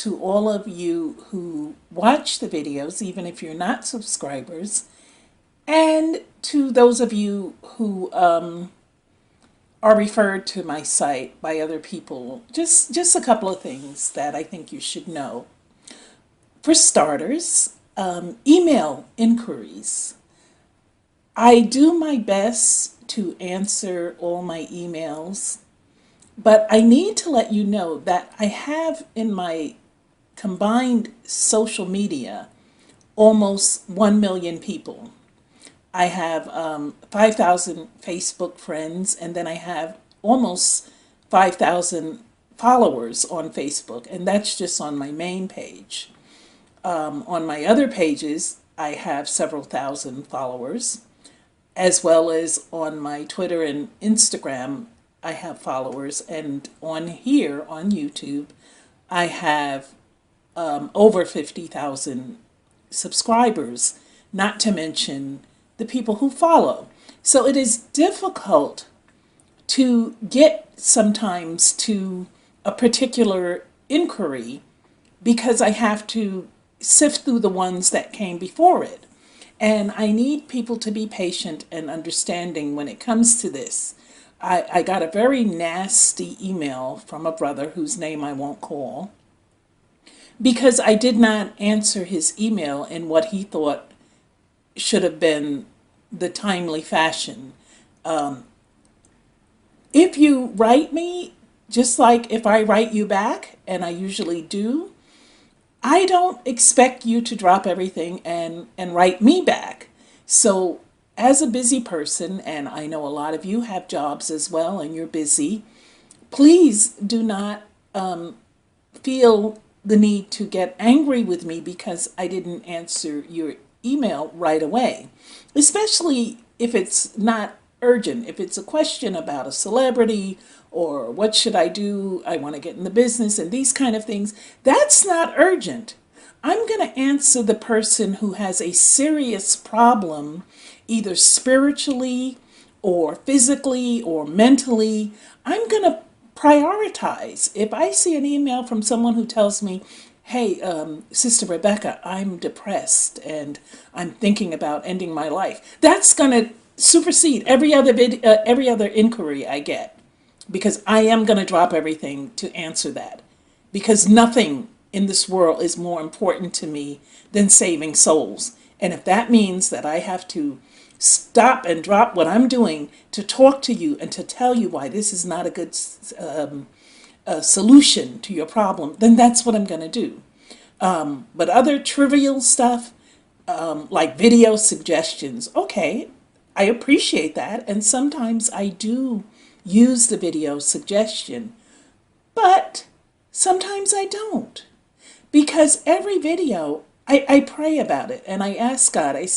to all of you who watch the videos, even if you're not subscribers, and to those of you who are referred to my site by other people. Just a couple of things that I think you should know. For starters, email inquiries. I do my best to answer all my emails, but I need to let you know that I have in my combined social media almost 1 million people. I have 5,000 Facebook friends, and then I have almost 5,000 followers on Facebook, and that's just on my main page. On my other pages, I have several thousand followers, as well as on my Twitter and Instagram, I have followers, and on here on YouTube, I have over 50,000 subscribers, not to mention the people who follow. So it is difficult to get sometimes to a particular inquiry because I have to sift through the ones that came before it. And I need people to be patient and understanding when it comes to this. I got a very nasty email from a brother whose name I won't call because I did not answer his email in what he thought should have been the timely fashion. If you write me, just like if I write you back, and I usually do, I don't expect you to drop everything and write me back. So as a busy person, and I know a lot of you have jobs as well and you're busy, please do not feel the need to get angry with me because I didn't answer your email right away, especially if it's not urgent. If it's a question about a celebrity or what should I do, I want to get in the business and these kind of things, that's not urgent. I'm going to answer the person who has a serious problem, either spiritually or physically or mentally. I'm going to prioritize. If I see an email from someone who tells me, hey, Sister Rebecca, I'm depressed and I'm thinking about ending my life, that's going to supersede every other inquiry I get, because I am going to drop everything to answer that, because nothing in this world is more important to me than saving souls. And if that means that I have to stop and drop what I'm doing to talk to you and to tell you why this is not a good solution to your problem, then that's what I'm going to do. But other trivial stuff, like video suggestions, okay, I appreciate that. And sometimes I do use the video suggestion, but sometimes I don't. Because every video, I pray about it and I ask God, I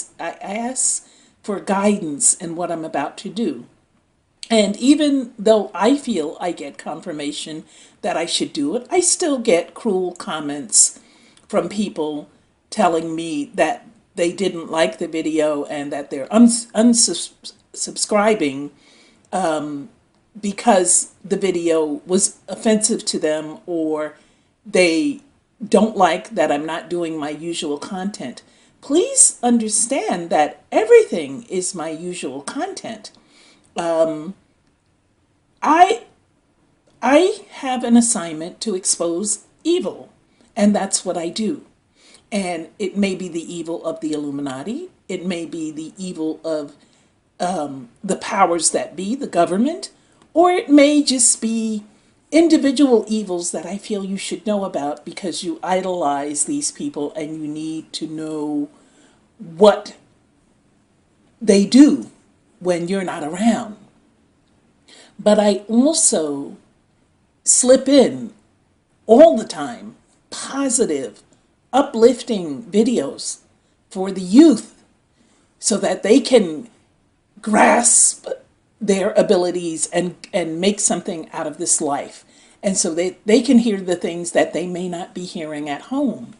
ask for guidance in what I'm about to do. And even though I feel I get confirmation that I should do it, I still get cruel comments from people telling me that they didn't like the video and that they're unsubscribing because the video was offensive to them, or they don't like that I'm not doing my usual content. Please understand that everything is my usual content. I have an assignment to expose evil, and that's what I do. And it may be the evil of the Illuminati. It may be the evil of the powers that be, the government, or it may just be individual evils that I feel you should know about because you idolize these people and you need to know what they do when you're not around. But I also slip in all the time positive, uplifting videos for the youth so that they can grasp their abilities and make something out of this life. And so they can hear the things that they may not be hearing at home.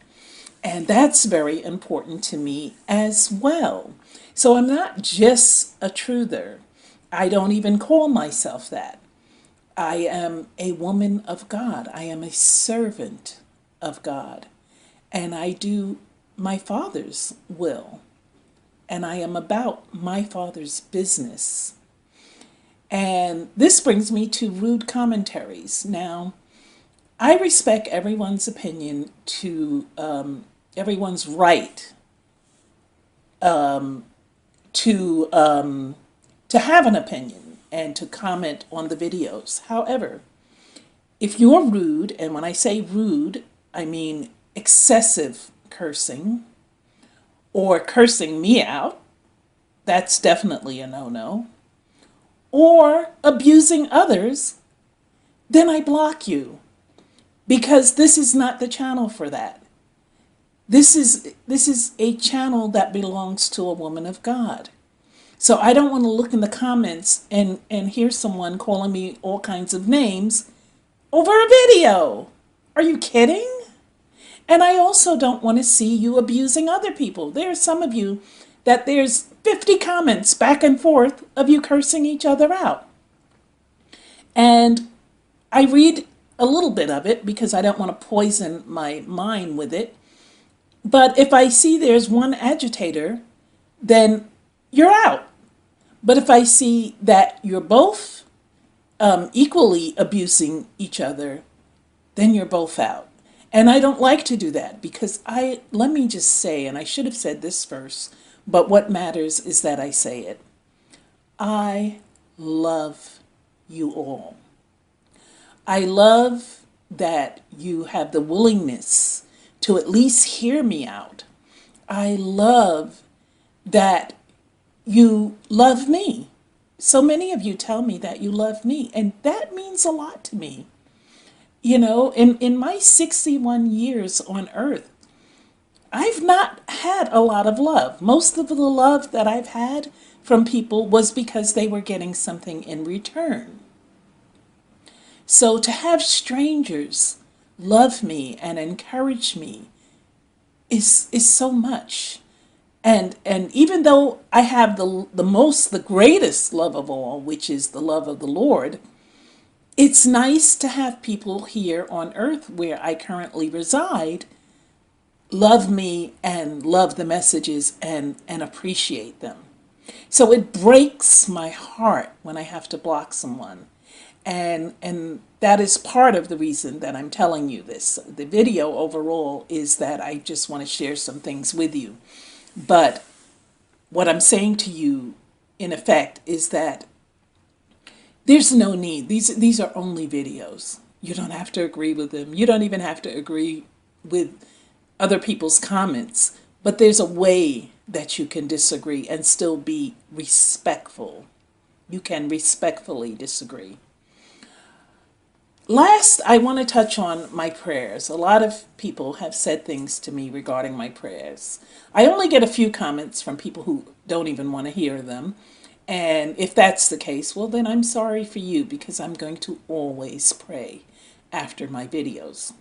And that's very important to me as well. So I'm not just a truther. I don't even call myself that. I am a woman of God. I am a servant of God, and I do my Father's will, and I am about my Father's business. And this brings me to rude commentaries. Now, I respect everyone's opinion to everyone's right to have an opinion and to comment on the videos. However, if you're rude, and when I say rude, I mean excessive cursing or cursing me out, that's definitely a no-no, or abusing others, then I block you, because this is not the channel for that. This is a channel that belongs to a woman of God. So I don't want to look in the comments and hear someone calling me all kinds of names over a video. Are you kidding? And I also don't want to see you abusing other people. There are some of you that there's 50 comments back and forth of you cursing each other out. And I read a little bit of it because I don't want to poison my mind with it. But if I see there's one agitator, then you're out. But if I see that you're both equally abusing each other, then you're both out. And I don't like to do that because let me just say, and I should have said this first, but what matters is that I say it. I love you all. I love that you have the willingness to at least hear me out. I love that you love me. So many of you tell me that you love me, and that means a lot to me. You know, in my 61 years on earth, I've not had a lot of love. Most of the love that I've had from people was because they were getting something in return. So to have strangers love me and encourage me is so much. And even though I have the greatest love of all, which is the love of the Lord, it's nice to have people here on earth where I currently reside love me and love the messages and appreciate them. So it breaks my heart when I have to block someone. And that is part of the reason that I'm telling you this. The video overall is that I just want to share some things with you. But what I'm saying to you, in effect, is that there's no need. These are only videos. You don't have to agree with them. You don't even have to agree with other people's comments. But there's a way that you can disagree and still be respectful. You can respectfully disagree. Last, I want to touch on my prayers. A lot of people have said things to me regarding my prayers. I only get a few comments from people who don't even want to hear them. And if that's the case, well, then I'm sorry for you, because I'm going to always pray after my videos.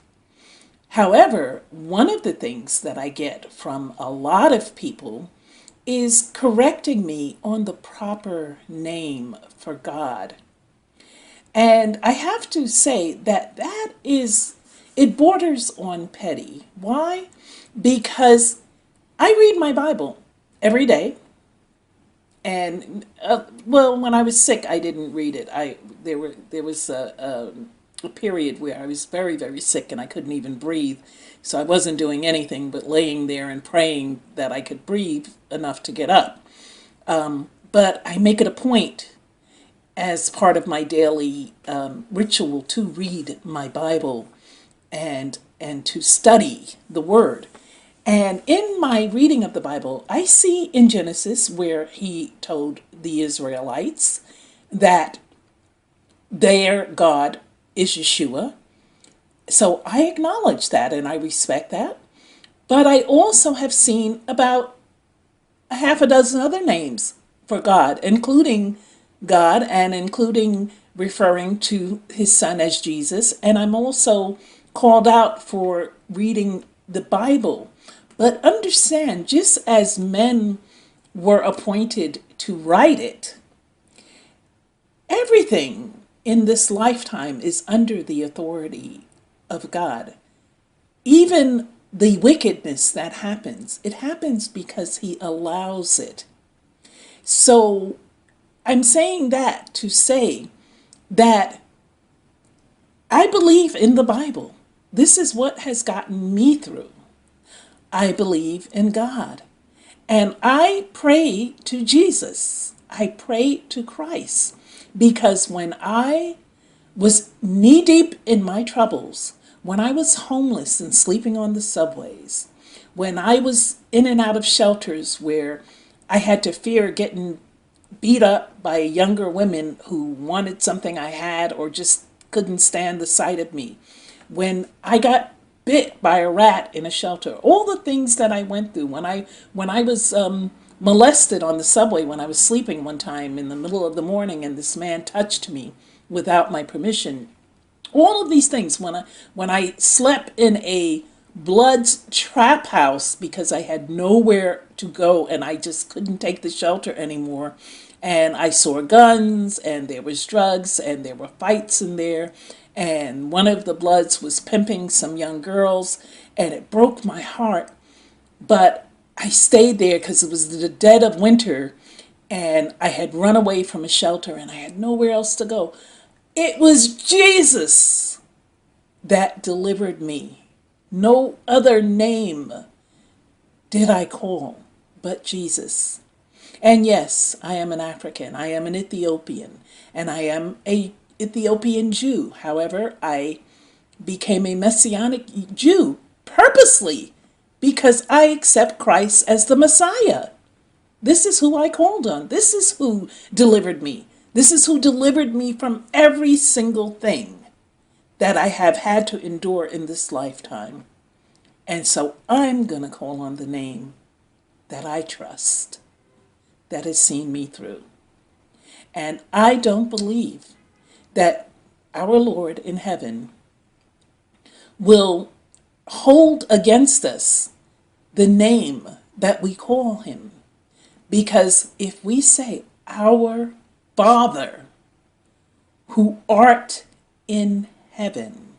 However, one of the things that I get from a lot of people is correcting me on the proper name for God. And I have to say that it borders on petty. Why? Because I read my Bible every day. And, well, when I was sick, I didn't read it. There was a period where I was very, very sick and I couldn't even breathe. So I wasn't doing anything but laying there and praying that I could breathe enough to get up. But I make it a point as part of my daily ritual to read my Bible and to study the Word. And in my reading of the Bible, I see in Genesis where he told the Israelites that their God is Yeshua. So I acknowledge that and I respect that. But I also have seen about a half a dozen other names for God, including God and including referring to his son as Jesus. And I'm also called out for reading the Bible. But understand, just as men were appointed to write it, everything in this lifetime is under the authority of God. even the wickedness that happens, it happens because he allows it. So I'm saying that to say that I believe in the Bible. This is what has gotten me through. I believe in God. And I pray to Jesus. I pray to Christ. Because when I was knee deep in my troubles, when I was homeless and sleeping on the subways, when I was in and out of shelters where I had to fear getting beat up by younger women who wanted something I had or just couldn't stand the sight of me, when I got bit by a rat in a shelter, all the things that I went through, when I was molested on the subway, when I was sleeping one time in the middle of the morning and this man touched me without my permission, all of these things, when I slept in a Blood's trap house because I had nowhere to go and I just couldn't take the shelter anymore. And I saw guns and there was drugs and there were fights in there. And one of the Bloods was pimping some young girls and it broke my heart. But I stayed there because it was the dead of winter and I had run away from a shelter and I had nowhere else to go. It was Jesus that delivered me. No other name did I call but Jesus. And yes, I am an African. I am an Ethiopian. And I am a Ethiopian Jew. However, I became a Messianic Jew purposely because I accept Christ as the Messiah. This is who I called on. This is who delivered me. This is who delivered me from every single thing that I have had to endure in this lifetime. And so I'm going to call on the name that I trust, that has seen me through. And I don't believe that our Lord in heaven will hold against us the name that we call him. Because if we say, our Father, who art in heaven,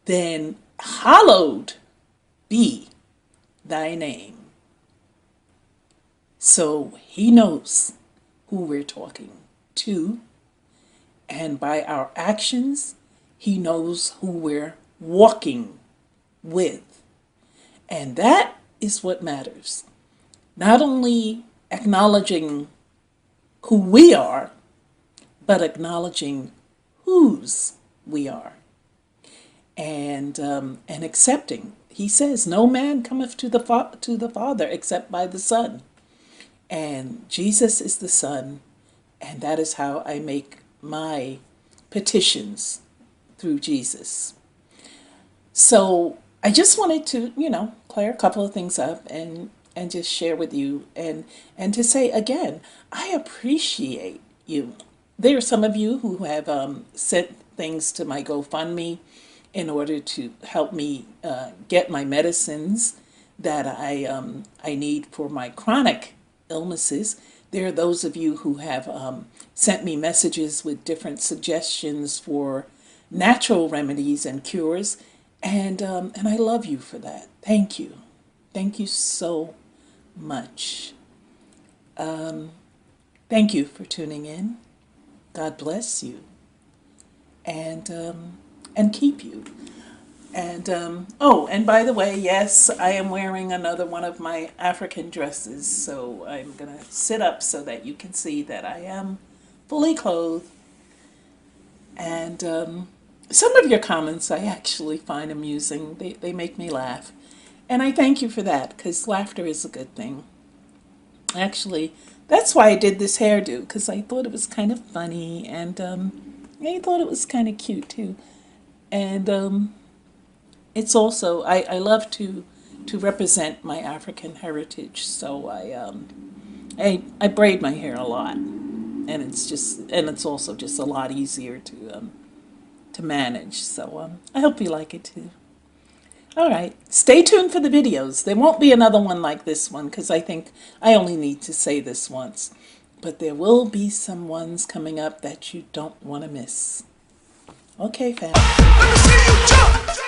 then hallowed be thy name. So he knows who we're talking to, and by our actions, he knows who we're walking with. And that is what matters. Not only acknowledging who we are, but acknowledging whose we are. And accepting. He says, no man cometh to the Father except by the Son. And Jesus is the Son, and that is how I make my petitions, through Jesus. So I just wanted to, clear a couple of things up and just share with you and to say again, I appreciate you. There are some of you who have sent things to my GoFundMe in order to help me get my medicines that I need for my chronic illnesses. There are those of you who have sent me messages with different suggestions for natural remedies and cures, and I love you for that. Thank you. Thank you so much. Thank you for tuning in. God bless you, and keep you. And and by the way, yes, I am wearing another one of my African dresses, so I'm gonna sit up so that you can see that I am fully clothed. And some of your comments I actually find amusing. They make me laugh, and I thank you for that, because laughter is a good thing. Actually, that's why I did this hairdo, because I thought it was kind of funny, and I thought it was kind of cute too. And it's also, I love to represent my African heritage, so I braid my hair a lot, and it's also just a lot easier to manage. So I hope you like it too. All right, stay tuned for the videos. There won't be another one like this one because I think I only need to say this once, but there will be some ones coming up that you don't want to miss. Okay, fam. Let me see you jump!